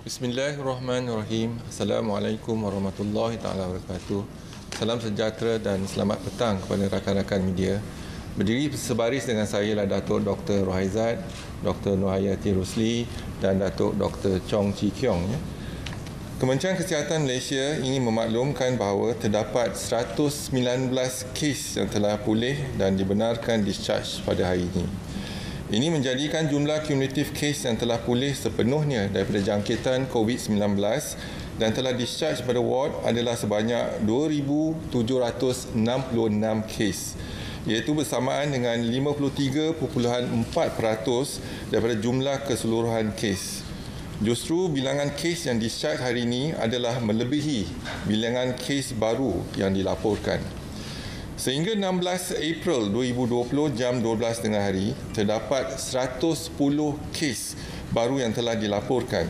Bismillahirrahmanirrahim. Assalamualaikum warahmatullahi taala wabarakatuh. Salam sejahtera dan selamat petang kepada rakan-rakan media. Berdiri sebaris dengan saya ialah Datuk Dr. Rohaizat, Dr. Nur Hayati Rusli dan Datuk Dr. Chong Chi Kiong. Kementerian Kesihatan Malaysia ingin memaklumkan bahawa terdapat 119 kes yang telah pulih dan dibenarkan discharge pada hari ini. Ini menjadikan jumlah kumulatif kes yang telah pulih sepenuhnya daripada jangkitan COVID-19 dan telah discharge pada ward adalah sebanyak 2,766 kes, iaitu bersamaan dengan 53.4% daripada jumlah keseluruhan kes. Justru bilangan kes yang discharge hari ini adalah melebihi bilangan kes baru yang dilaporkan. Sehingga 16 April 2020 jam 12 tengah hari, terdapat 110 kes baru yang telah dilaporkan.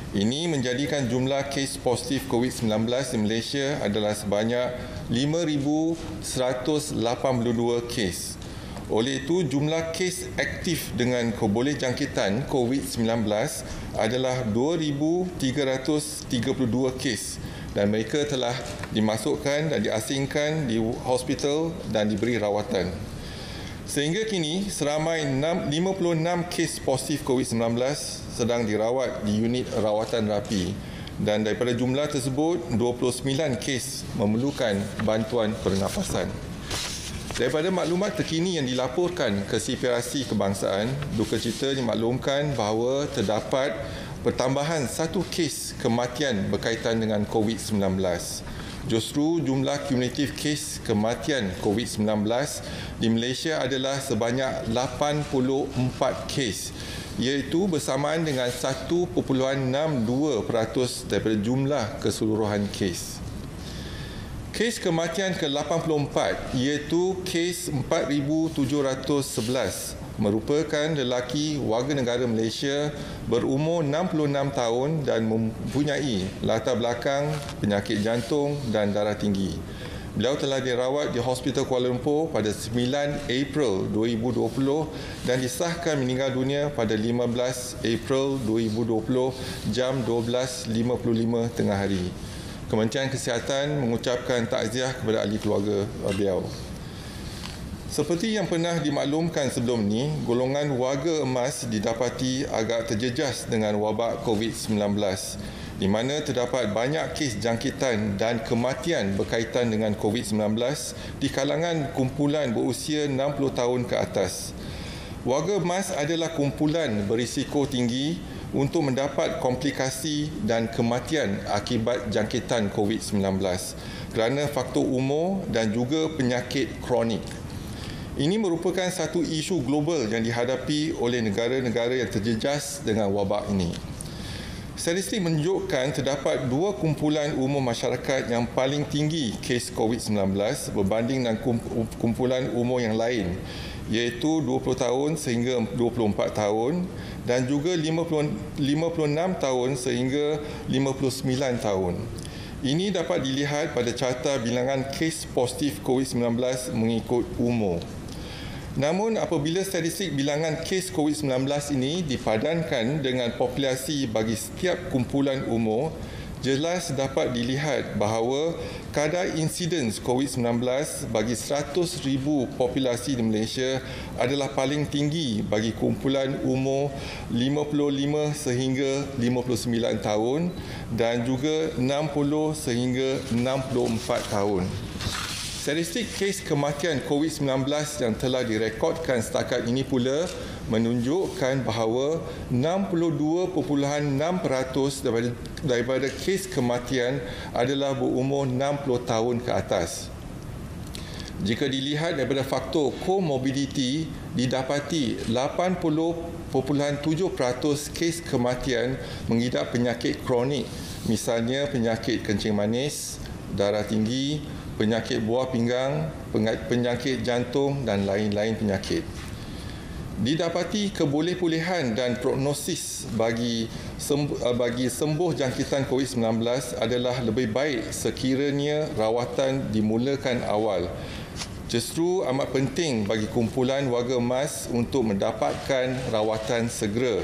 Ini menjadikan jumlah kes positif COVID-19 di Malaysia adalah sebanyak 5,182 kes. Oleh itu, jumlah kes aktif dengan kebolehjangkitan COVID-19 adalah 2,332 kes dan mereka telah dimasukkan dan diasingkan di hospital dan diberi rawatan. Sehingga kini, seramai 56 kes positif COVID-19 sedang dirawat di unit rawatan rapi dan daripada jumlah tersebut, 29 kes memerlukan bantuan pernafasan. Daripada maklumat terkini yang dilaporkan ke Konspirasi Kebangsaan, duka cita dimaklumkan bahawa terdapat pertambahan 1 kes kematian berkaitan dengan COVID-19. Justru jumlah kumulatif kes kematian COVID-19 di Malaysia adalah sebanyak 84 kes, iaitu bersamaan dengan 1.62% daripada jumlah keseluruhan kes. Kes kematian ke-84 iaitu kes 4,711 merupakan lelaki warga negara Malaysia berumur 66 tahun dan mempunyai latar belakang penyakit jantung dan darah tinggi. Beliau telah dirawat di Hospital Kuala Lumpur pada 9 April 2020 dan disahkan meninggal dunia pada 15 April 2020 jam 12.55 tengah hari. Kementerian Kesihatan mengucapkan takziah kepada ahli keluarga beliau. Seperti yang pernah dimaklumkan sebelum ini, golongan warga emas didapati agak terjejas dengan wabak COVID-19, di mana terdapat banyak kes jangkitan dan kematian berkaitan dengan COVID-19 di kalangan kumpulan berusia 60 tahun ke atas. Warga emas adalah kumpulan berisiko tinggi untuk mendapat komplikasi dan kematian akibat jangkitan COVID-19 kerana faktor umur dan juga penyakit kronik. Ini merupakan satu isu global yang dihadapi oleh negara-negara yang terjejas dengan wabak ini. Statistik menunjukkan terdapat 2 kumpulan umur masyarakat yang paling tinggi kes COVID-19 berbanding dengan kumpulan umur yang lain, iaitu 20 tahun sehingga 24 tahun dan juga 56 tahun sehingga 59 tahun. Ini dapat dilihat pada carta bilangan kes positif COVID-19 mengikut umur. Namun apabila statistik bilangan kes COVID-19 ini dipadankan dengan populasi bagi setiap kumpulan umur, jelas dapat dilihat bahawa kadar insiden COVID-19 bagi 100,000 populasi di Malaysia adalah paling tinggi bagi kumpulan umur 55 sehingga 59 tahun dan juga 60 sehingga 64 tahun. Statistik kes kematian COVID-19 yang telah direkodkan setakat ini pula menunjukkan bahawa 62.6% daripada kes kematian adalah berumur 60 tahun ke atas. Jika dilihat daripada faktor komorbiditi, didapati 80.7% kes kematian mengidap penyakit kronik, misalnya penyakit kencing manis, darah tinggi, penyakit buah pinggang, penyakit jantung dan lain-lain penyakit. Didapati keboleh-bolehan dan prognosis bagi sembuh jangkitan COVID-19 adalah lebih baik sekiranya rawatan dimulakan awal. Justru amat penting bagi kumpulan warga emas untuk mendapatkan rawatan segera,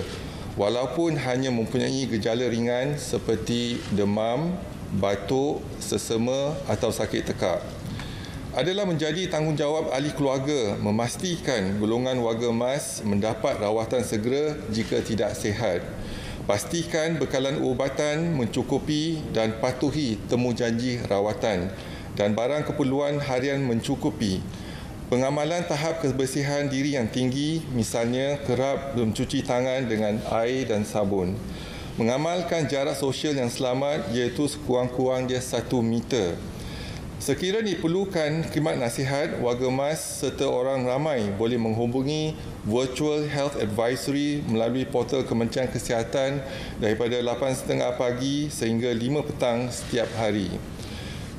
walaupun hanya mempunyai gejala ringan seperti demam, batuk, sesama atau sakit tekak. Adalah menjadi tanggungjawab ahli keluarga memastikan golongan warga emas mendapat rawatan segera jika tidak sihat. Pastikan bekalan ubatan mencukupi dan patuhi temu janji rawatan dan barang keperluan harian mencukupi. Pengamalan tahap kebersihan diri yang tinggi, misalnya kerap mencuci tangan dengan air dan sabun. Mengamalkan jarak sosial yang selamat iaitu sekurang-kurangnya 1 meter. Sekiranya diperlukan khidmat nasihat, warga MAS serta orang ramai boleh menghubungi Virtual Health Advisory melalui portal Kementerian Kesihatan daripada 8.30 pagi sehingga 5 petang setiap hari.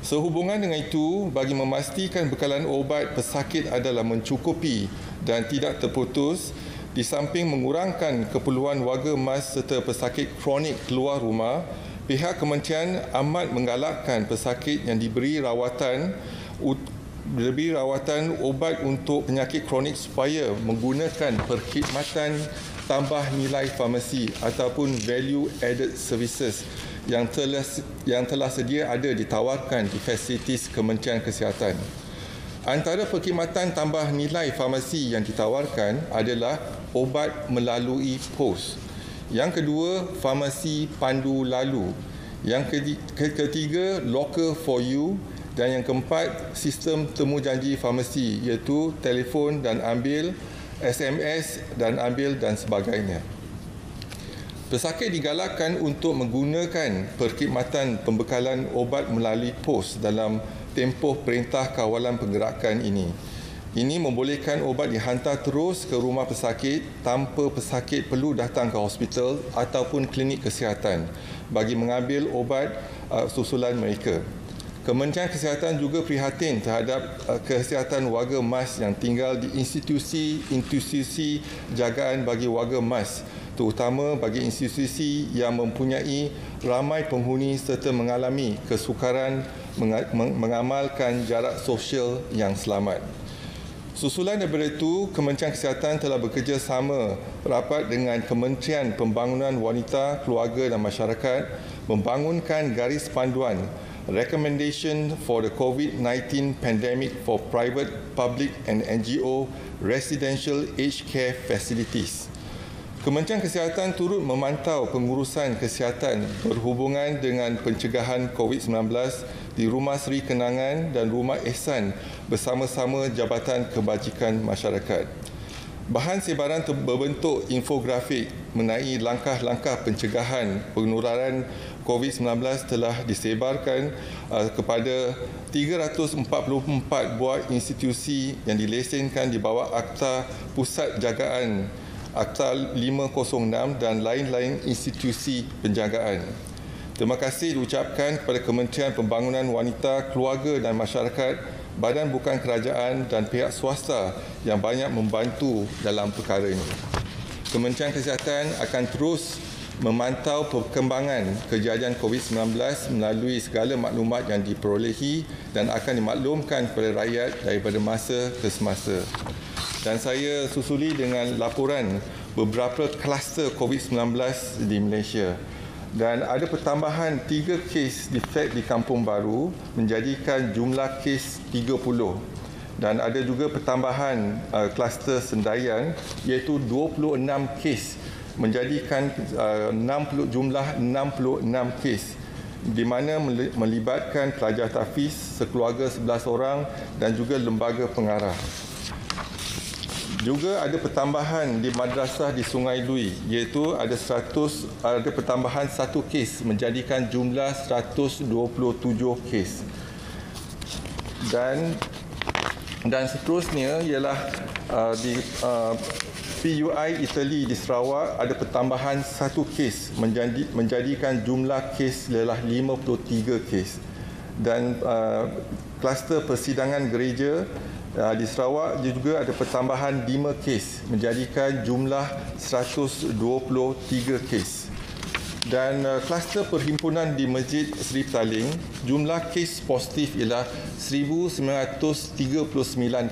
Sehubungan dengan itu, bagi memastikan bekalan obat pesakit adalah mencukupi dan tidak terputus, di samping mengurangkan keperluan warga MAS serta pesakit kronik keluar rumah, pihak kementerian amat menggalakkan pesakit yang diberi rawatan obat untuk penyakit kronik supaya menggunakan perkhidmatan tambah nilai farmasi ataupun value added services yang telah sedia ada ditawarkan di fasilitis Kementerian Kesihatan. Antara perkhidmatan tambah nilai farmasi yang ditawarkan adalah obat melalui pos. Yang kedua, farmasi pandu lalu. Yang ketiga, locker for you. Dan yang keempat, sistem temu janji farmasi iaitu telefon dan ambil, SMS dan ambil dan sebagainya. Pesakit digalakkan untuk menggunakan perkhidmatan pembekalan obat melalui pos dalam tempoh Perintah Kawalan Pergerakan ini. Ini membolehkan obat dihantar terus ke rumah pesakit tanpa pesakit perlu datang ke hospital ataupun klinik kesihatan bagi mengambil obat susulan mereka. Kementerian Kesihatan juga prihatin terhadap kesihatan warga MAS yang tinggal di institusi jagaan bagi warga MAS, terutama bagi institusi yang mempunyai ramai penghuni serta mengalami kesukaran mengamalkan jarak sosial yang selamat. Susulan daripada itu, Kementerian Kesihatan telah bekerjasama rapat dengan Kementerian Pembangunan Wanita, Keluarga dan Masyarakat membangunkan garis panduan Recommendation for the COVID-19 Pandemic for Private, Public and NGO Residential Aged Care Facilities. Kementerian Kesihatan turut memantau pengurusan kesihatan berhubungan dengan pencegahan COVID-19 di Rumah Seri Kenangan dan Rumah Ehsan bersama-sama Jabatan Kebajikan Masyarakat. Bahan sebaran berbentuk infografik mengenai langkah-langkah pencegahan penularan COVID-19 telah disebarkan kepada 344 buah institusi yang dilesenkan di bawah Akta Pusat Jagaan Akta 506 dan lain-lain institusi penjagaan. Terima kasih diucapkan kepada Kementerian Pembangunan Wanita, Keluarga dan Masyarakat, badan bukan kerajaan dan pihak swasta yang banyak membantu dalam perkara ini. Kementerian Kesihatan akan terus memantau perkembangan kejadian COVID-19 melalui segala maklumat yang diperolehi dan akan dimaklumkan kepada rakyat daripada masa ke semasa. Dan saya susuli dengan laporan beberapa kluster COVID-19 di Malaysia. Dan ada pertambahan 3 kes defek di Kampung Baru menjadikan jumlah kes 30. Dan ada juga pertambahan kluster Sendayan iaitu 26 kes menjadikan jumlah 66 kes di mana melibatkan pelajar tahfiz sekeluarga 11 orang dan juga lembaga pengarah. Juga ada pertambahan di madrasah di Sungai Lui iaitu ada pertambahan 1 kes menjadikan jumlah 127 kes. Dan seterusnya ialah di PUI Italy di Sarawak ada pertambahan 1 kes menjadikan jumlah kes ialah 53 kes. Dan kluster persidangan gereja di Sarawak juga ada pertambahan 5 kes menjadikan jumlah 123 kes. Dan kluster perhimpunan di Masjid Seri Petaling, jumlah kes positif ialah 1939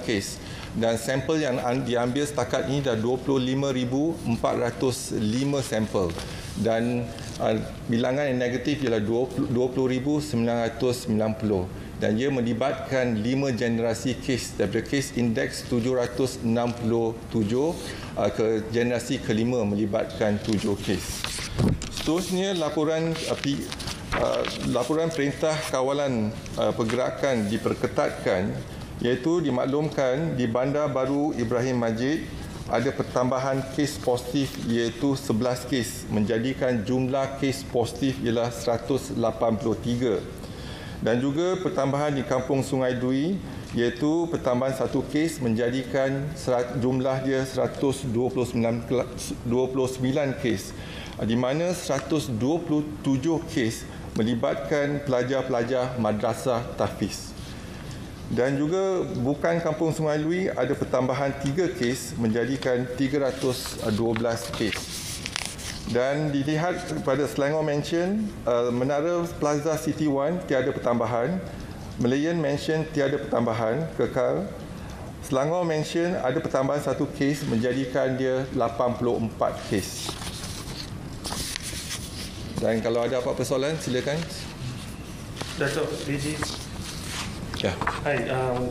kes dan sampel yang diambil setakat ini dah 25,405 sampel dan bilangan yang negatif ialah 20,990 dan ia melibatkan 5 generasi kes daripada kes indeks 767 ke generasi kelima melibatkan 7 kes. Seterusnya, laporan Perintah Kawalan Pergerakan diperketatkan, iaitu dimaklumkan di Bandar Baru Ibrahim Majid ada pertambahan kes positif iaitu 11 kes, menjadikan jumlah kes positif ialah 183. Dan juga pertambahan di Kampung Sungai Dui iaitu pertambahan satu kes, menjadikan jumlah dia 129 kes, di mana 127 kes melibatkan pelajar-pelajar madrasah tahfiz. Dan juga bukan Kampung Sungai Dui ada pertambahan 3 kes, menjadikan 312 kes. Dan dilihat pada Selangor Mansion, Menara Plaza City One tiada pertambahan, Malayan Mansion tiada pertambahan, kekal. Selangor Mansion ada pertambahan satu kes, menjadikan dia 84 kes. Dan kalau ada apa-apa soalan, silakan. Dato' PG. Yeah. Hi,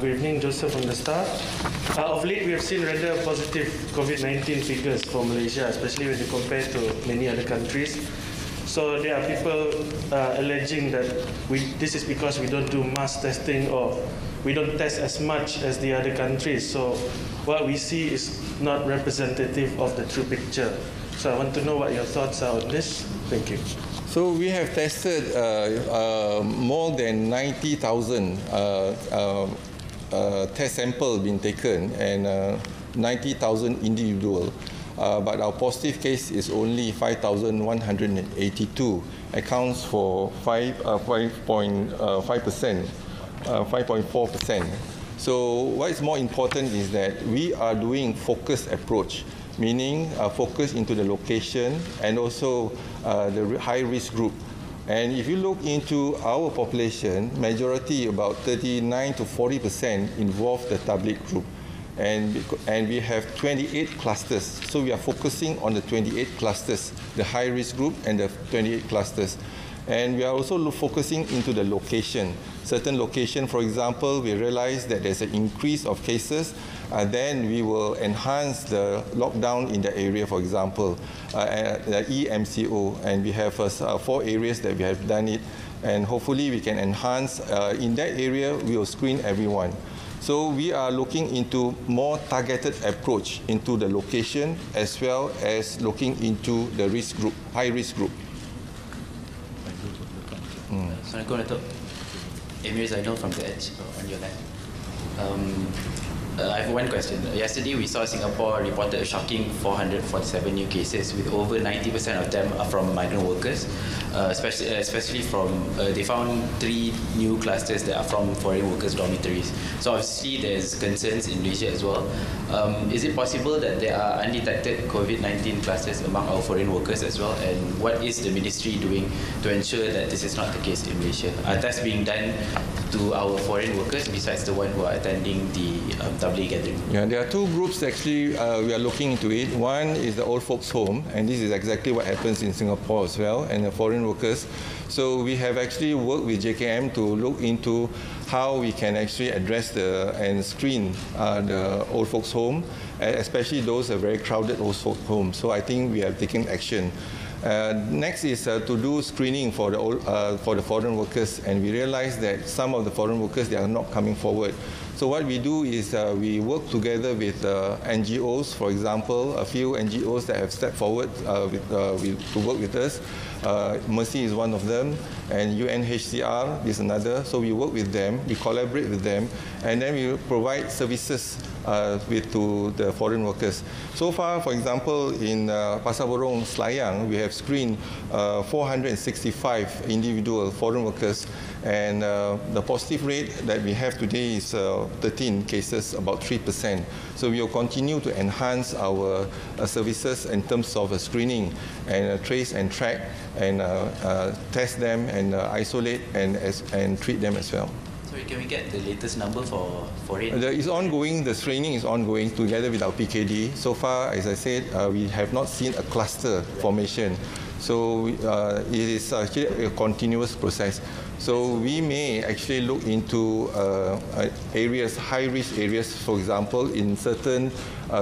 good evening, Joseph from the Star. Of late, we have seen rather positive COVID-19 figures for Malaysia, especially when you compare to many other countries. So there are people alleging that this is because we don't do mass testing or we don't test as much as the other countries. So what we see is not representative of the true picture. So I want to know what your thoughts are on this. Thank you. So we have tested more than 90,000 test sample been taken, and 90,000 individual. But our positive case is only 5,182, accounts for 5.4%. So what is more important is that we are doing focused approach, meaning focus into the location and also the high-risk group. And if you look into our population, majority, about 39 to 40%, involve the tabligh group. And we have 28 clusters. So we are focusing on the 28 clusters, the high-risk group and the 28 clusters. And we are also focusing into the location. Certain location, for example, we realize that there's an increase of cases, then we will enhance the lockdown in the area, for example, the EMCO, and we have 4 areas that we have done it, and hopefully we can enhance. In that area, we will screen everyone. So we are looking into more targeted approach into the location as well as looking into the risk group, high risk group. Assalamualaikum, Dato'. Emir Zainal from The Edge on your left. I have one question. Yesterday we saw Singapore reported a shocking 447 new cases, with over 90% of them are from migrant workers, especially from, they found 3 new clusters that are from foreign workers' dormitories. So obviously there's concerns in Malaysia as well. Is it possible that there are undetected COVID-19 clusters among our foreign workers as well? And what is the ministry doing to ensure that this is not the case in Malaysia? Are tests being done to our foreign workers besides the one who are attending the tabligh gathering? Yeah, there are 2 groups actually we are looking into it. One is the old folks home, and this is exactly what happens in Singapore as well, and the foreign workers. So we have actually worked with JKM to look into how we can actually address and screen the old folks home, especially those are very crowded old folks home. So I think we have taken action. Next is to do screening for the foreign workers, and we realize that some of the foreign workers, they are not coming forward. So what we do is we work together with NGOs, for example, a few NGOs that have stepped forward to work with us. Mercy is one of them, and UNHCR is another. So we work with them, we collaborate with them, and then we provide services to the foreign workers. So far, for example, in Pasar Borong, Selayang, we have screened 465 individual foreign workers, and the positive rate that we have today is 13 cases, about 3%. So we will continue to enhance our services in terms of screening and trace and track and test them and isolate and treat them as well. Sorry, can we get the latest number for it? It's ongoing. The screening is ongoing together with our PKD. So far, as I said, we have not seen a cluster formation. So it is actually a continuous process. So we may actually look into areas, high-risk areas. For example, in certain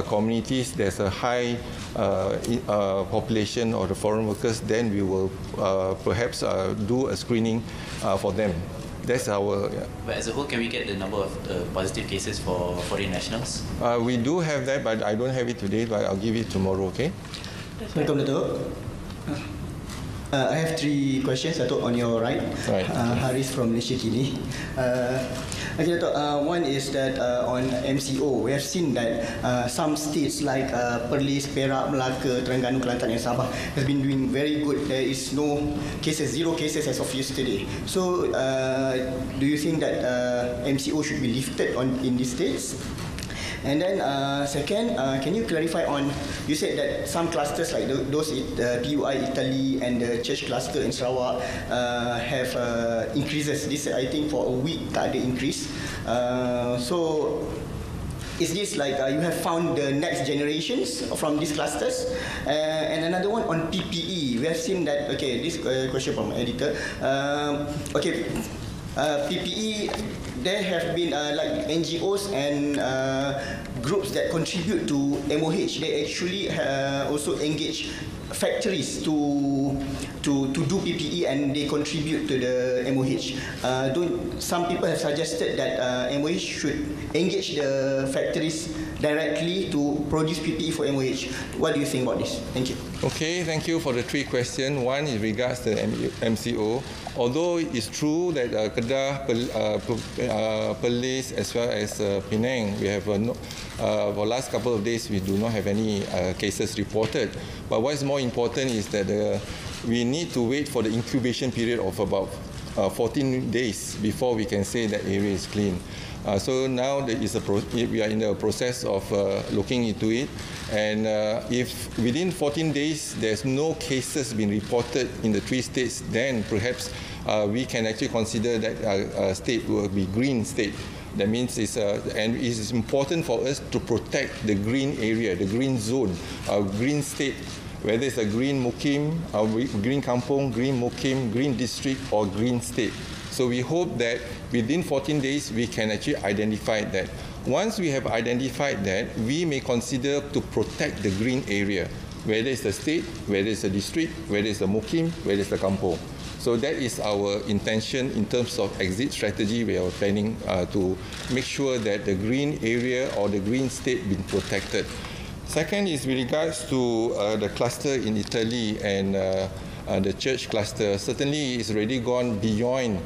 communities, there's a high population of the foreign workers. Then we will perhaps do a screening for them. That's our. But as a whole, can we get the number of positive cases for foreign nationals? We do have that, but I don't have it today. But I'll give it tomorrow. Okay. Welcome, Dato'. I have 3 questions, Dato', on your right. Right. Haris from Malaysia Kini. Okay, Dato', one is that on MCO, we have seen that some states like Perlis, Perak, Melaka, Terengganu, Kelantan and Sabah has been doing very good. There is no cases, 0 cases as of yesterday. So do you think that MCO should be lifted in these states? And then second, can you clarify on, you said that some clusters like those PUI Italy and the church cluster in Sarawak have increases. This I think for a week tak ada increase. So is this like you have found the next generations from these clusters? And another one on PPE. We have seen that, okay, this question from my editor. Okay, PPE, there have been like NGOs and groups that contribute to MOH. They actually also engage factories to do PPE and they contribute to the MOH. Some people have suggested that MOH should engage the factories directly to produce PPE for MOH. What do you think about this? Thank you. Okay, thank you for the 3 questions. One in regards to MCO. Although it's true that Kedah, Perlis as well as Penang, we have for last couple of days we do not have any cases reported. But what is more important is that we need to wait for the incubation period of about 14 days before we can say that area is clean. So now there is we are in the process of looking into it, and if within 14 days there's no cases being reported in the 3 states, then perhaps we can actually consider that a state will be green state. That means and it is important for us to protect the green area, the green zone, green state, whether it's a green mukim, green kampung, green mukim, green district, or green state. So we hope that within 14 days we can actually identify that. Once we have identified that, we may consider to protect the green area, whether it's the state, whether it's the district, whether it's the mukim, whether it's the kampung. So that is our intention in terms of exit strategy. We are planning to make sure that the green area or the green state be protected. Second is with regards to the cluster in Italy and the church cluster. Certainly it's already gone beyond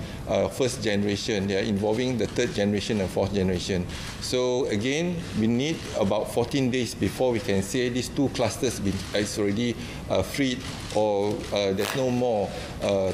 first generation. They are involving the 3rd generation and 4th generation. So again, we need about 14 days before we can say these 2 clusters is already freed, or there's no more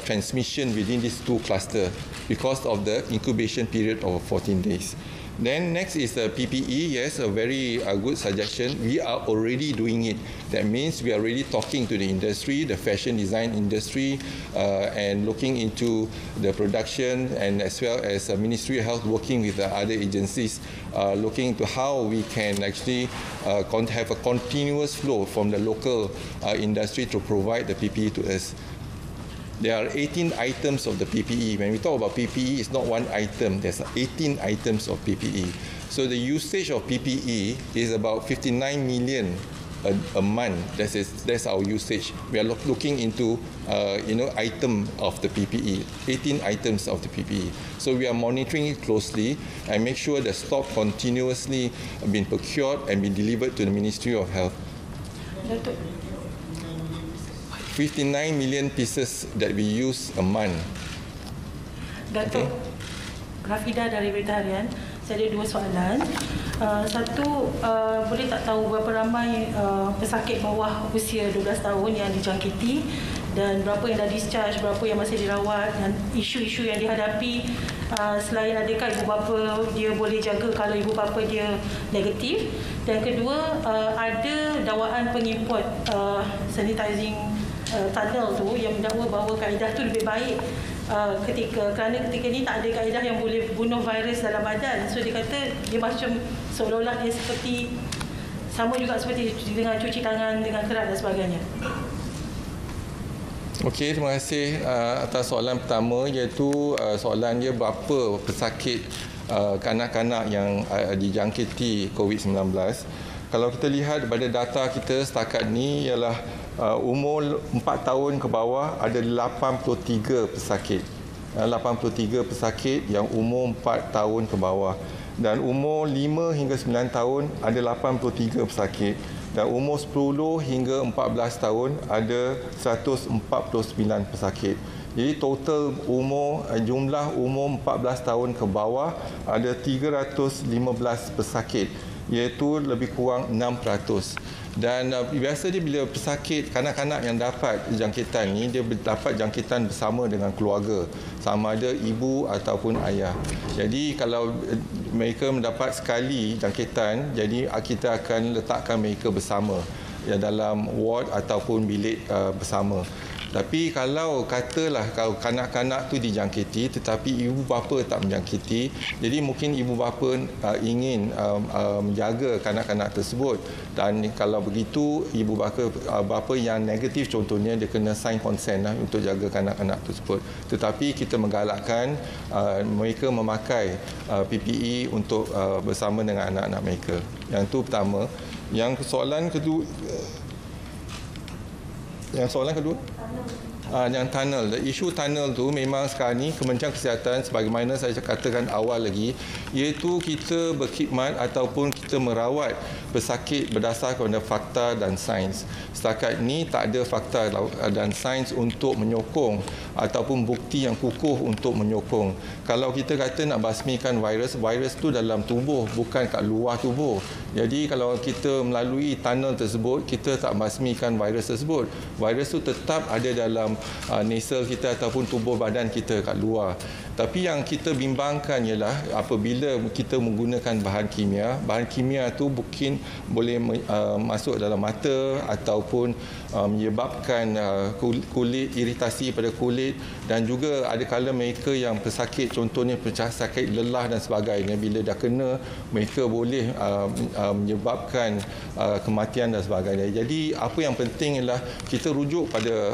transmission within these 2 clusters because of the incubation period of 14 days. Then next is the PPE. Yes, a very good suggestion. We are already doing it. That means we are already talking to the industry, the fashion design industry, and looking into the production, and as well as Ministry of Health working with the other agencies, looking into how we can actually have a continuous flow from the local industry to provide the PPE to us. There are 18 items of the PPE. When we talk about PPE, it's not one item. There's 18 items of PPE. So the usage of PPE is about 59 million a month. That's our usage. We are looking into item of the PPE, 18 items of the PPE. So we are monitoring it closely and make sure the stock continuously been procured and been delivered to the Ministry of Health. 59 million pieces that we use a month. Datuk, Rafida dari Berita Harian. Saya ada 2 soalan. Satu, boleh tak tahu berapa ramai pesakit bawah usia 12 tahun yang dijangkiti dan berapa yang dah discharge, berapa yang masih dirawat, dan isu-isu yang dihadapi selain adakah ibu bapa dia boleh jaga kalau ibu bapa dia negatif. Dan kedua, ada dakwaan pengimport sanitizing tunnel tu yang mendakwa bahawa kaedah tu lebih baik kerana ketika ni tak ada kaedah yang boleh bunuh virus dalam badan. So dia kata dia macam seolah-olah dia seperti sama juga seperti dengan cuci tangan dengan kerat dan sebagainya. Okey, terima kasih atas soalan pertama, iaitu soalan dia berapa pesakit kanak-kanak yang dijangkiti COVID-19. Kalau kita lihat pada data kita setakat ni ialah umur 4 tahun ke bawah ada 83 pesakit. 83 pesakit yang umur 4 tahun ke bawah. Dan umur 5 hingga 9 tahun ada 83 pesakit. Dan umur 10 hingga 14 tahun ada 149 pesakit. Jadi total jumlah umur 14 tahun ke bawah ada 315 pesakit, iaitu lebih kurang 6%. Dan biasa dia bila pesakit kanak-kanak yang dapat jangkitan ni, dia dapat jangkitan bersama dengan keluarga, sama ada ibu ataupun ayah. Jadi kalau mereka mendapat sekali jangkitan, jadi kita akan letakkan mereka bersama ya, dalam ward ataupun bilik bersama. Tapi kalau katalah kalau kanak-kanak tu dijangkiti tetapi ibu bapa tak menjangkiti, jadi mungkin ibu bapa ingin menjaga kanak-kanak tersebut, dan kalau begitu ibu bapa yang negatif contohnya dia kena sign consent untuk jaga kanak-kanak tersebut. Tetapi kita menggalakkan mereka memakai PPE untuk bersama dengan anak-anak mereka. Yang itu pertama. Yang soalan kedua, yang tunnel. Isu tunnel tu memang sekarang ni Kementerian Kesihatan, sebagaimana saya katakan awal lagi, iaitu kita berkhidmat ataupun kita merawat pesakit berdasarkan kepada fakta dan sains. Setakat ini tak ada fakta dan sains untuk menyokong ataupun bukti yang kukuh untuk menyokong. Kalau kita kata nak basmikan virus, virus tu dalam tubuh, bukan kat luar tubuh. Jadi kalau kita melalui tunnel tersebut, kita tak basmikan virus tersebut. Virus tu tetap ada dalam nasal kita ataupun tubuh badan kita kat luar. Tapi yang kita bimbangkan ialah apabila kita menggunakan bahan kimia tu mungkin boleh masuk dalam mata ataupun menyebabkan kulit, iritasi pada kulit, dan juga ada kala mereka yang pesakit, contohnya pesakit lelah dan sebagainya, bila dah kena mereka boleh menyebabkan kematian dan sebagainya. Jadi apa yang penting ialah kita rujuk pada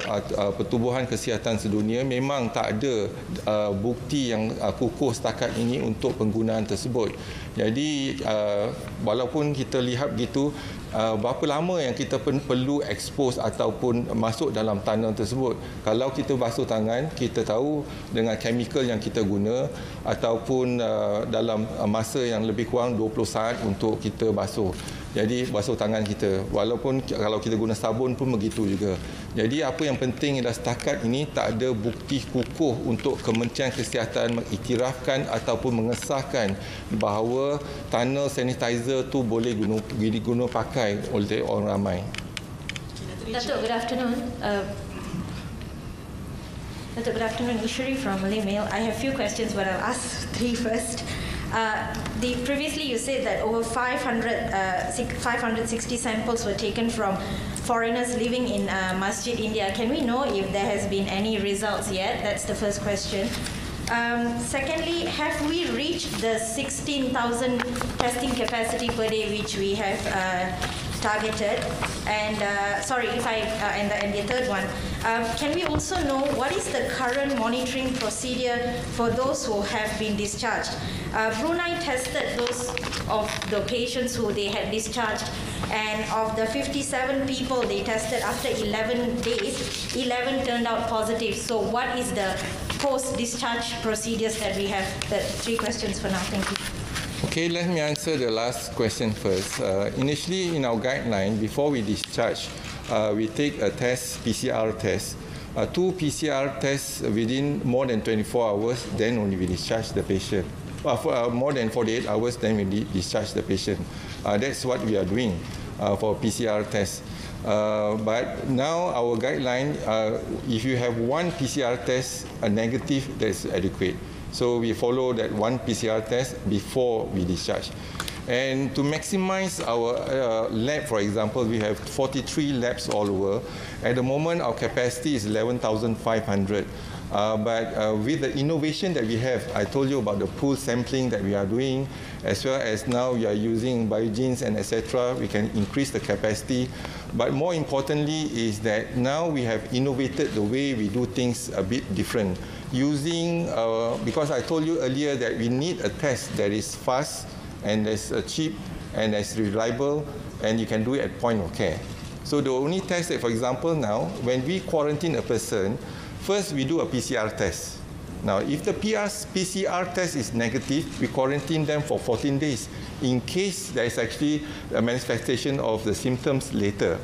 Pertubuhan Kesihatan Sedunia, memang tak ada bukti yang kukuh setakat ini untuk penggunaan tersebut. Jadi walaupun kita lihat begitu, berapa lama yang kita perlu expose ataupun masuk dalam tunnel tersebut. Kalau kita basuh tangan, kita tahu dengan chemical yang kita guna ataupun dalam masa yang lebih kurang 20 saat untuk kita basuh. Jadi basuh tangan kita, walaupun kalau kita guna sabun pun begitu juga. Jadi apa yang penting ialah setakat ini tak ada bukti kukuh untuk Kementerian Kesihatan mengiktirafkan ataupun mengesahkan bahawa tunnel sanitizer tu boleh diguna pakai oleh orang ramai. Datuk, good afternoon. Datuk, good afternoon. Ishri from Malay Mail. I have few questions, but I'll ask three first. Previously you said that over 560 samples were taken from foreigners living in Masjid India. Can we know if there has been any results yet? That's the first question. Secondly, have we reached the 16,000 testing capacity per day which we have targeted? And and the third one, can we also know what is the current monitoring procedure for those who have been discharged? Brunei tested those of the patients who they had discharged, and of the 57 people they tested after 11 days, 11 turned out positive. So what is the post-discharge procedures that we have? The three questions for now. Thank you. Okay, let me answer the last question first. Initially, in our guideline, before we discharge, we take a test, PCR test. 2 PCR tests within more than 24 hours, then only we discharge the patient. For more than 48 hours, then we discharge the patient. That's what we are doing for PCR tests. But now our guideline, if you have one PCR test, a negative, that's adequate. So we follow that one PCR test before we discharge. And to maximize our lab, for example, we have 43 labs all over. At the moment, our capacity is 11,500. But with the innovation that we have, I told you about the pool sampling that we are doing, as well as now we are using biogenes and etc. We can increase the capacity. But more importantly is that now we have innovated the way we do things a bit different. Using, because I told you earlier that we need a test that is fast and that's cheap and that's reliable, and you can do it at point of care. So the only test that, for example, now, when we quarantine a person, first we do a PCR test. Now, if the PCR test is negative, we quarantine them for 14 days in case there is actually a manifestation of the symptoms later.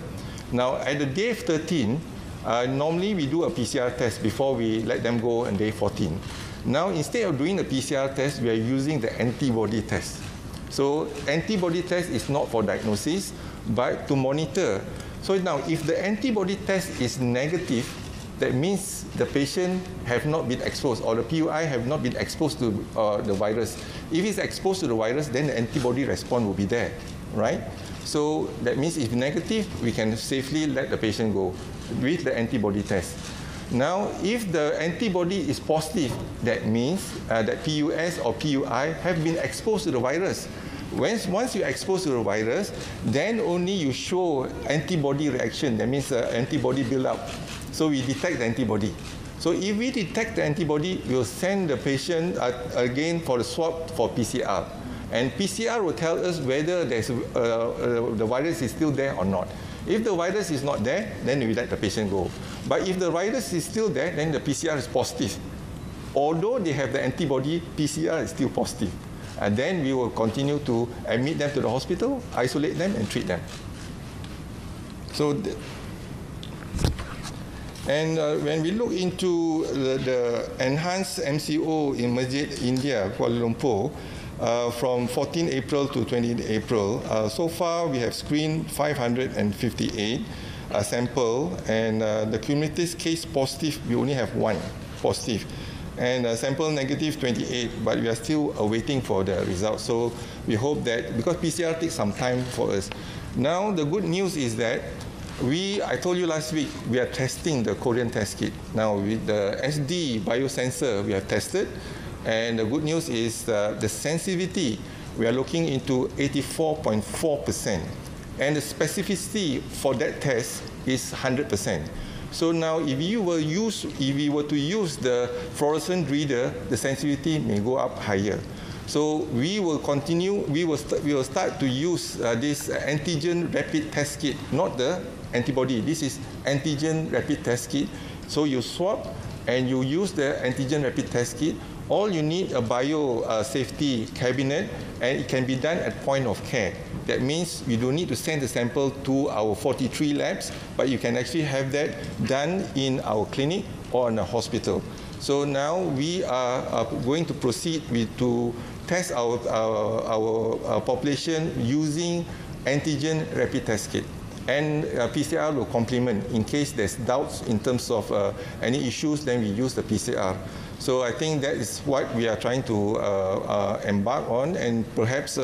Now, at the day 13, normally we do a PCR test before we let them go on day 14. Now, instead of doing the PCR test, we are using the antibody test. So, antibody test is not for diagnosis, but to monitor. So now, if the antibody test is negative, that means the patient have not been exposed, or the PUI have not been exposed to the virus. If it's exposed to the virus, then the antibody response will be there, right? So that means if negative, we can safely let the patient go with the antibody test. Now, if the antibody is positive, that means that PUS or PUI have been exposed to the virus. Once you expose to the virus, then only you show antibody reaction. That means antibody build-up. So we detect the antibody. So if we detect the antibody, we'll send the patient again for the swab for PCR. And PCR will tell us whether there's, the virus is still there or not. If the virus is not there, then we let the patient go. But if the virus is still there, then the PCR is positive. Although they have the antibody, PCR is still positive. And then we will continue to admit them to the hospital, isolate them, and treat them. So, when we look into the enhanced MCO in Masjid India, Kuala Lumpur, from 14 April to 20 April, so far we have screened 558 sample, and the cumulative case positive, we only have 1 positive. And sample negative 28, but we are still waiting for the results. So we hope that, because PCR takes some time for us. Now the good news is that I told you last week, we are testing the Korean test kit. Now with the SD biosensor, we have tested. And the good news is the sensitivity, we are looking into 84.4%. And the specificity for that test is 100%. So now, if we were to use the fluorescent reader, the sensitivity may go up higher. So we will continue. We will start to use this antigen rapid test kit, not the antibody. This is antigen rapid test kit. So you swab and you use the antigen rapid test kit. All you need a bio safety cabinet, and it can be done at point of care. That means you don't need to send the sample to our 43 labs, but you can actually have that done in our clinic or in a hospital. So now we are going to proceed to test our population using antigen rapid test kit. And PCR will complement in case there's doubts in terms of any issues, then we use the PCR. So I think that is what we are trying to embark on, and perhaps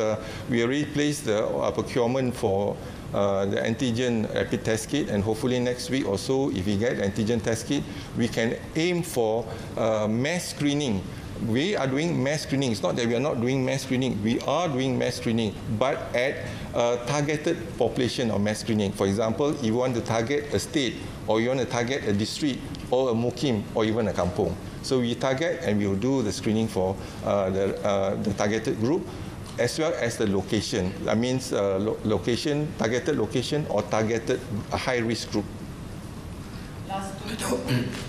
we already placed the procurement for the antigen rapid test kit, and hopefully next week or so, if we get antigen test kit, we can aim for mass screening. We are doing mass screening. It's not that we are not doing mass screening. We are doing mass screening, but at a targeted population of mass screening. For example, if you want to target a state, or you want to target a district, or a mukim, or even a kampung. So we target and we will do the screening for the targeted group, as well as the location. That means location, targeted location, or targeted high-risk group.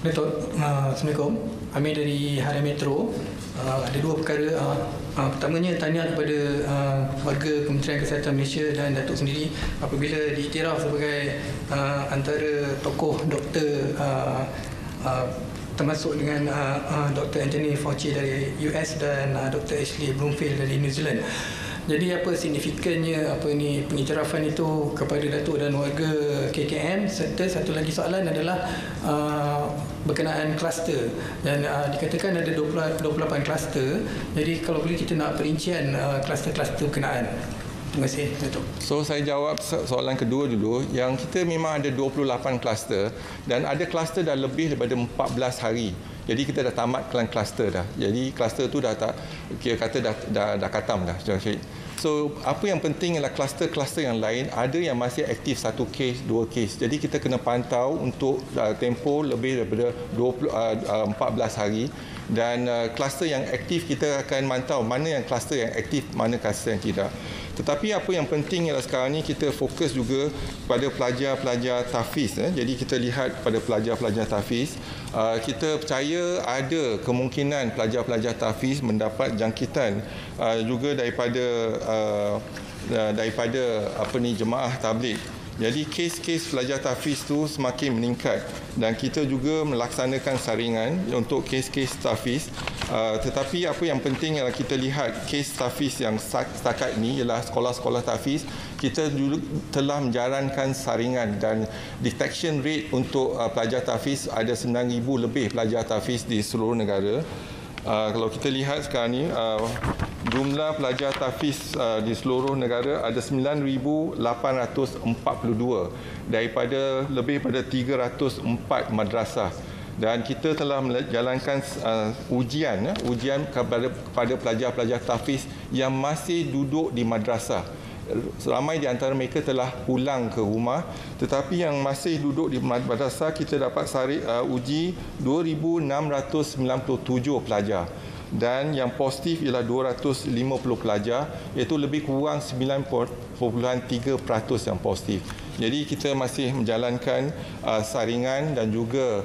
Datuk, Assalamualaikum. Amir dari Harian Metro. Ada 2 perkara. Pertamanya, tahniah kepada warga Kementerian Kesihatan Malaysia dan Datuk sendiri apabila diiktiraf sebagai antara tokoh doktor, termasuk dengan Dr. Anthony Fauci dari US dan Dr. Ashley Bloomfield dari New Zealand. Jadi apa signifikannya pengiktirafan itu kepada Datuk dan warga KKM? Serta satu lagi soalan adalah berkenaan kluster, dan dikatakan ada 28 kluster. Jadi kalau boleh kita nak perincian kluster-kluster berkenaan. Terima kasih, Datuk. So saya jawab soalan kedua dulu. Yang kita memang ada 28 kluster, dan ada kluster dah lebih daripada 14 hari. Jadi kita dah tamat kluster dah. Jadi kluster tu dah tak, kira kata dah khatam dah. So apa yang penting ialah kluster-kluster yang lain ada yang masih aktif 1 kes, 2 kes. Jadi kita kena pantau untuk tempoh lebih daripada 14 hari. Dan kluster yang aktif kita akan mantau mana yang kluster yang aktif, mana kluster yang tidak. Tetapi apa yang penting ialah sekarang ni kita fokus juga pada pelajar-pelajar tahfiz. Jadi kita lihat pada pelajar-pelajar tahfiz, kita percaya ada kemungkinan pelajar-pelajar tahfiz mendapat jangkitan juga daripada jemaah tabligh. Jadi kes-kes pelajar tahfiz tu semakin meningkat dan kita juga melaksanakan saringan untuk kes-kes tahfiz. Tetapi apa yang penting ialah kita lihat kes tahfiz yang setakat ini ialah sekolah-sekolah tahfiz, kita juga telah menjalankan saringan dan detection rate untuk pelajar tahfiz ada 9,000 lebih pelajar tahfiz di seluruh negara. Kalau kita lihat sekarang ni, jumlah pelajar tahfiz di seluruh negara ada 9,842 daripada lebih pada 304 madrasah. Dan kita telah menjalankan ujian kepada pelajar-pelajar tahfiz yang masih duduk di madrasah. Ramai di antara mereka telah pulang ke rumah, tetapi yang masih duduk di madrasah kita dapat uji 2,697 pelajar dan yang positif ialah 250 pelajar, iaitu lebih kurang 9.3% yang positif. Jadi kita masih menjalankan saringan dan juga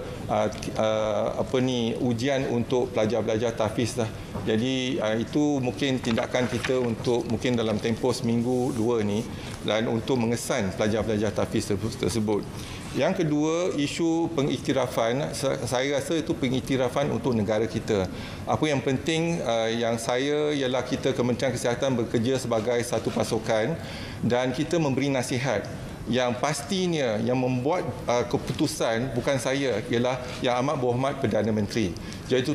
ujian untuk pelajar-pelajar tahfiz lah. Jadi itu mungkin tindakan kita untuk mungkin dalam tempoh seminggu 2 ni dan untuk mengesan pelajar-pelajar tahfiz tersebut. Yang kedua, isu pengiktirafan, saya rasa itu pengiktirafan untuk negara kita. Apa yang penting yang saya ialah kita Kementerian Kesihatan bekerja sebagai satu pasukan dan kita memberi nasihat. Yang pastinya yang membuat keputusan bukan saya, ialah Yang Amat Berhormat Perdana Menteri. Jadi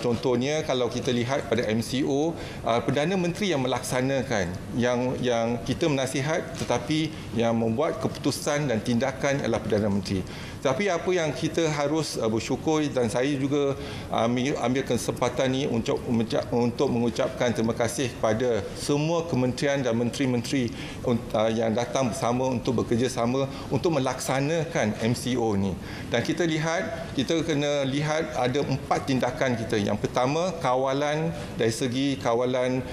contohnya kalau kita lihat pada MCO, Perdana Menteri yang melaksanakan, yang kita menasihat, tetapi yang membuat keputusan dan tindakan adalah Perdana Menteri. Tapi apa yang kita harus bersyukur, dan saya juga ambil kesempatan ini untuk mengucapkan terima kasih kepada semua kementerian dan menteri-menteri yang datang bersama untuk bekerjasama untuk melaksanakan MCO ni. Dan kita kena lihat ada 4 tindakan kita. Yang pertama, kawalan dari segi kawalan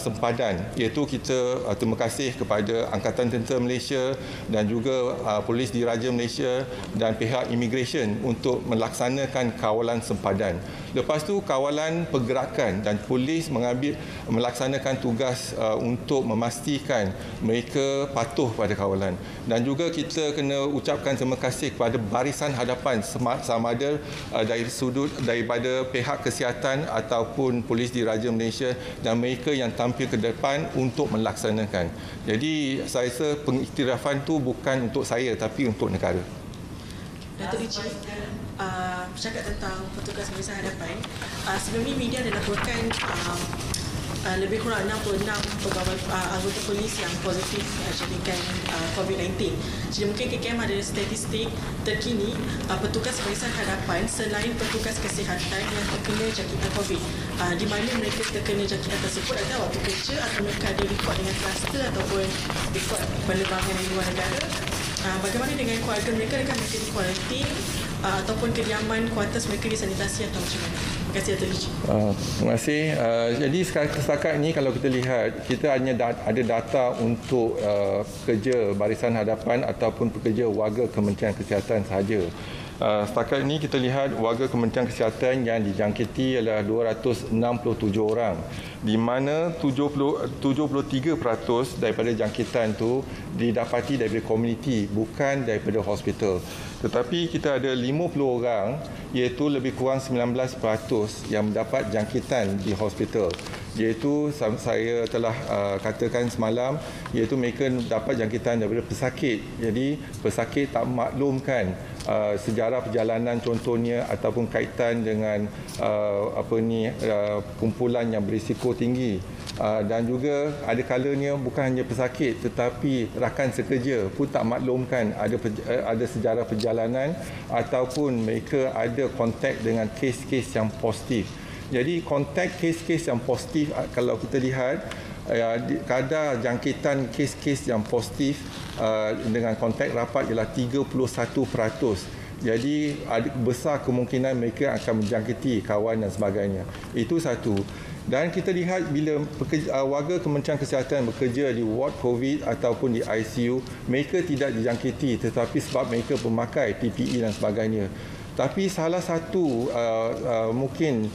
sempadan, iaitu kita terima kasih kepada Angkatan Tentera Malaysia dan juga Polis Diraja Malaysia dan pihak imigresen untuk melaksanakan kawalan sempadan. Lepas tu kawalan pergerakan dan polis melaksanakan tugas untuk memastikan mereka patuh pada kawalan. Dan juga kita kena ucapkan terima kasih kepada barisan hadapan sama ada daripada pihak kesihatan ataupun Polis Diraja Malaysia dan mereka yang tampil ke depan untuk melaksanakan. Jadi saya rasa pengiktirafan tu bukan untuk saya tapi untuk negara. Datuk Diji, bercakap tentang petugas barisan hadapan, sebelum ini media ada laporkan lebih kurang 66 pegawai anggota polis yang positif jangkitan COVID-19. Jadi mungkin KKM ada statistik terkini petugas barisan hadapan selain petugas kesihatan yang terkena jangkitan COVID. Di mana mereka terkena jangkitan tersebut, ada waktu kerja atau mereka ada rekod dengan kluster ataupun rekod penerbangan di luar negara. Bagaimana dengan keluarga mereka? Adakah mereka di kuarantin ataupun kediaman kuartus mereka disanitasi atau macam mana? Terima kasih Datuk Diji. Terima kasih. Jadi setakat ini kalau kita lihat, kita hanya ada data untuk pekerja barisan hadapan ataupun pekerja warga Kementerian Kesihatan sahaja. Setakat ini kita lihat warga Kementerian Kesihatan yang dijangkiti adalah 267 orang, di mana 73% daripada jangkitan itu didapati daripada komuniti, bukan daripada hospital. Tetapi kita ada 50 orang, iaitu lebih kurang 19% yang mendapat jangkitan di hospital. Iaitu saya telah katakan semalam, iaitu mereka dapat jangkitan daripada pesakit. Jadi pesakit tak maklumkan sejarah perjalanan contohnya ataupun kaitan dengan kumpulan yang berisiko tinggi. Dan juga ada kalanya bukan hanya pesakit tetapi rakan sekerja pun tak maklumkan ada sejarah perjalanan ataupun mereka ada kontak dengan kes-kes yang positif. Jadi kontak kes-kes yang positif, kalau kita lihat kadar jangkitan kes-kes yang positif dengan kontak rapat ialah 31%. Jadi besar kemungkinan mereka akan menjangkiti kawan dan sebagainya. Itu satu. Dan kita lihat bila warga Kementerian Kesihatan bekerja di ward COVID ataupun di ICU, mereka tidak dijangkiti tetapi sebab mereka memakai PPE dan sebagainya. Tapi salah satu mungkin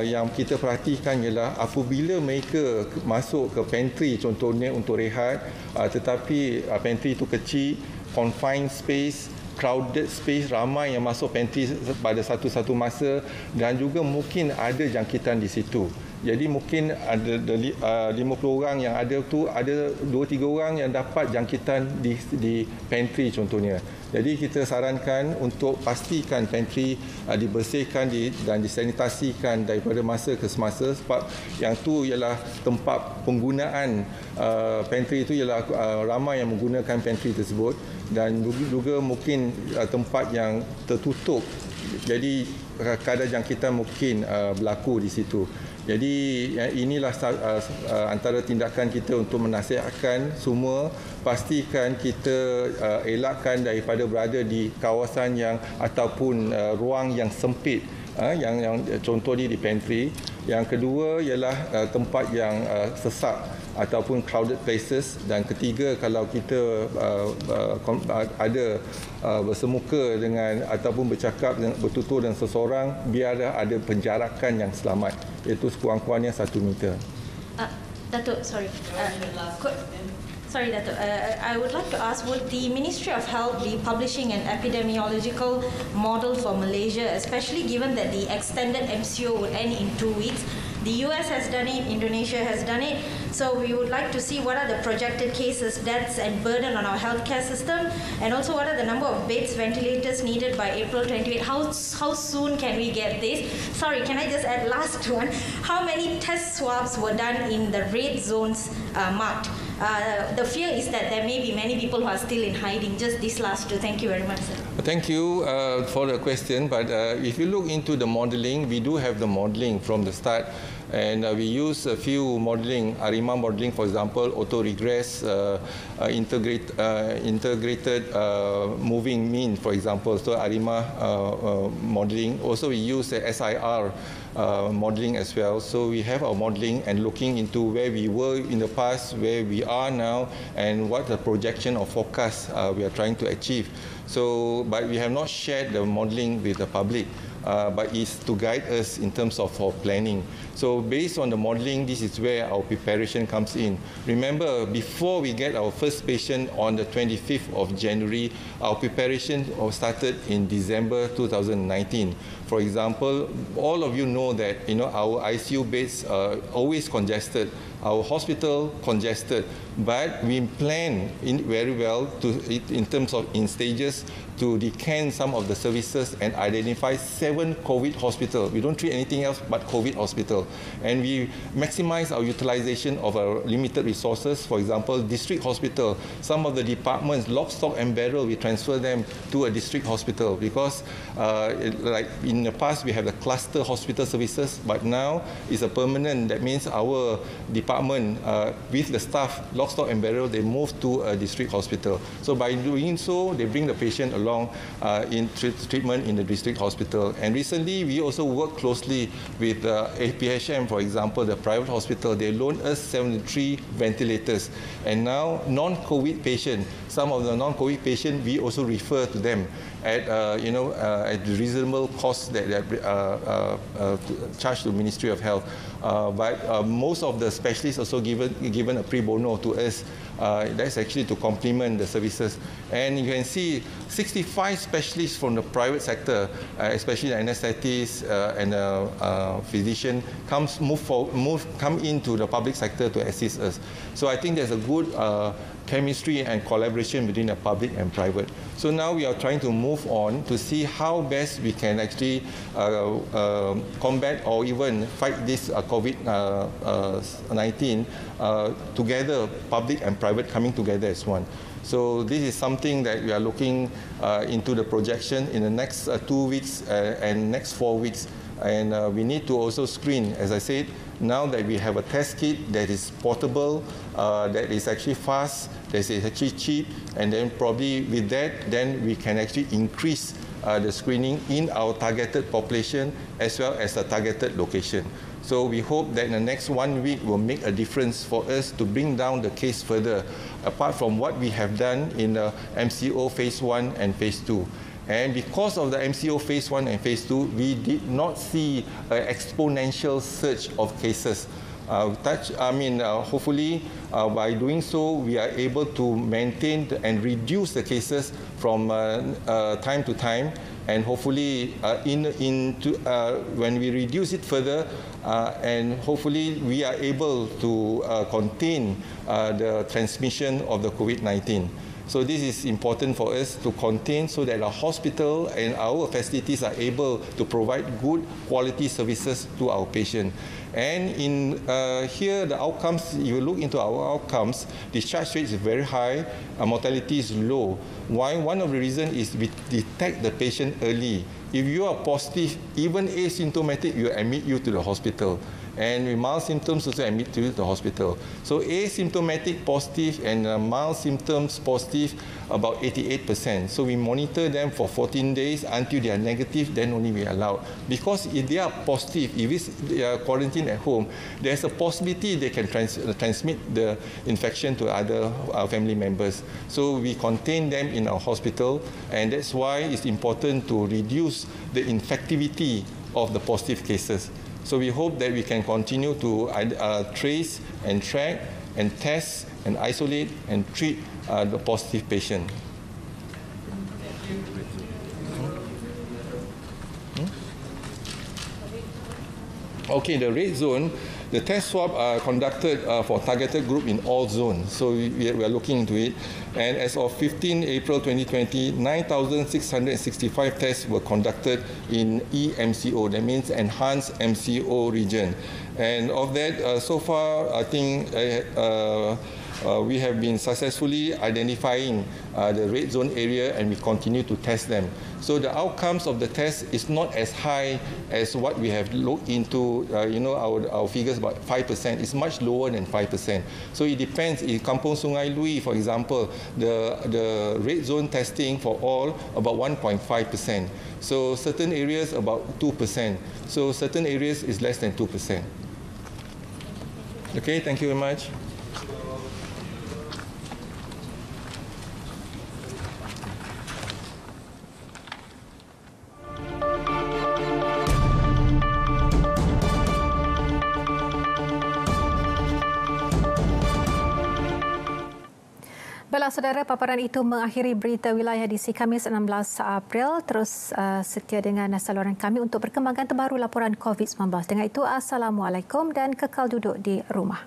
yang kita perhatikan ialah apabila mereka masuk ke pantry contohnya untuk rehat, tetapi pantry itu kecil, confined space, crowded space, ramai yang masuk pantry pada satu-satu masa dan juga mungkin ada jangkitan di situ. Jadi mungkin ada 50 orang yang ada tu, ada 2-3 orang yang dapat jangkitan di pantry contohnya. Jadi kita sarankan untuk pastikan pantry dibersihkan dan disanitasikan daripada masa ke semasa sebab yang tu ialah tempat penggunaan pantry itu ialah ramai yang menggunakan pantry tersebut dan juga mungkin tempat yang tertutup. Jadi kadar jangkitan mungkin berlaku di situ. Jadi inilah antara tindakan kita untuk menasihatkan semua, pastikan kita elakkan daripada berada di kawasan yang ataupun ruang yang sempit, yang contoh di pantry. Yang kedua ialah tempat yang sesak ataupun crowded places, dan ketiga kalau kita ada bersemuka dengan ataupun bercakap bertutur dengan seseorang, biar ada penjarakan yang selamat, iaitu sekurang-kurangnya 1 meter. Datuk, sorry. Sorry, Datuk. I would like to ask, would the Ministry of Health be publishing an epidemiological model for Malaysia, especially given that the extended MCO would end in 2 weeks? The US has done it, Indonesia has done it. So we would like to see what are the projected cases, deaths and burden on our healthcare system, and also what are the number of beds, ventilators needed by April 28. How soon can we get this? Sorry, can I just add last one? How many test swabs were done in the red zones marked? The fear is that there may be many people who are still in hiding. Just these last two. Thank you very much, sir. Thank you for the question. But if you look into the modelling, we do have the modelling from the start. And we use a few modelling, ARIMA modelling, for example, auto-regress, integrated moving mean, for example. So ARIMA modelling. Also, we use the SIR modelling as well. So we have our modelling and looking into where we were in the past, where we are now, and what the projection or forecast we are trying to achieve. So, but we have not shared the modelling with the public. But it's to guide us in terms of our planning. So based on the modelling, this is where our preparation comes in. Remember, before we get our first patient on the 25th of January, our preparation started in December 2019. For example, all of you know that our ICU beds are always congested, our hospital congested, but we plan very well in terms of in stages to decant some of the services and identify 7 COVID hospitals. We don't treat anything else but COVID hospital. And we maximize our utilization of our limited resources. For example, district hospital, some of the departments, lock, stock and barrel, we transfer them to a district hospital because like in the past we have the cluster hospital services, but now it's a permanent. That means our department with the staff, lock, stock and barrel, they move to a district hospital. So by doing so, they bring the patient along in treatment in the district hospital. And recently, we also work closely with APHM, for example, the private hospital. They loaned us 73 ventilators. And now, non-COVID patients, some of the non-COVID patients, we also refer to them at at reasonable cost that charged to Ministry of Health. But most of the specialists also given a pre bono to us. That's actually to complement the services. And you can see 65 specialists from the private sector, especially the anesthetists and physician, come into the public sector to assist us. So I think there's a good chemistry and collaboration between the public and private. So now we are trying to move on to see how best we can actually combat or even fight this COVID-19 together, public and private coming together as one. So this is something that we are looking into the projection in the next 2 weeks and next 4 weeks. And we need to also screen, as I said, now that we have a test kit that is portable, that is actually fast, that is actually cheap, and then probably with that, then we can actually increase the screening in our targeted population as well as the targeted location. So we hope that in the next 1 week will make a difference for us to bring down the case further, apart from what we have done in the MCO Phase 1 and Phase 2. And because of the MCO Phase 1 and Phase 2, we did not see an exponential surge of cases. Hopefully, by doing so, we are able to maintain and reduce the cases from time to time. And hopefully, when we reduce it further, and hopefully we are able to contain the transmission of the COVID-19. So this is important for us to contain so that our hospital and our facilities are able to provide good quality services to our patient. And in here, the outcomes, you look into our outcomes, discharge rate is very high, mortality is low. Why? One of the reasons is we detect the patient early. If you are positive, even asymptomatic, we admit you to the hospital. And with mild symptoms also admit you to the hospital. So asymptomatic positive and mild symptoms positive, about 88%. So we monitor them for 14 days until they are negative, then only we allow. Because if they are positive, if they are quarantined at home, there's a possibility they can transmit the infection to other family members. So we contain them in our hospital, and that's why it's important to reduce the infectivity of the positive cases. So we hope that we can continue to trace and track and test and isolate and treat the positive patient. Okay, the red zone, the test swab are conducted for targeted group in all zones. So we are looking into it. And as of 15 April 2020, 9,665 tests were conducted in EMCO, that means Enhanced MCO region. And of that, so far, I think we have been successfully identifying the red zone area, and we continue to test them. So the outcomes of the test is not as high as what we have looked into, our figures about 5%. It's much lower than 5%. So it depends. In Kampung Sungai Lui, for example, the red zone testing for all about 1.5%. So certain areas about 2%. So certain areas is less than 2%. Okay, thank you very much. Baiklah saudara, paparan itu mengakhiri berita wilayah edisi Khamis 16 April. Terus setia dengan saluran kami untuk perkembangan terbaru laporan COVID-19. Dengan itu, Assalamualaikum dan kekal duduk di rumah.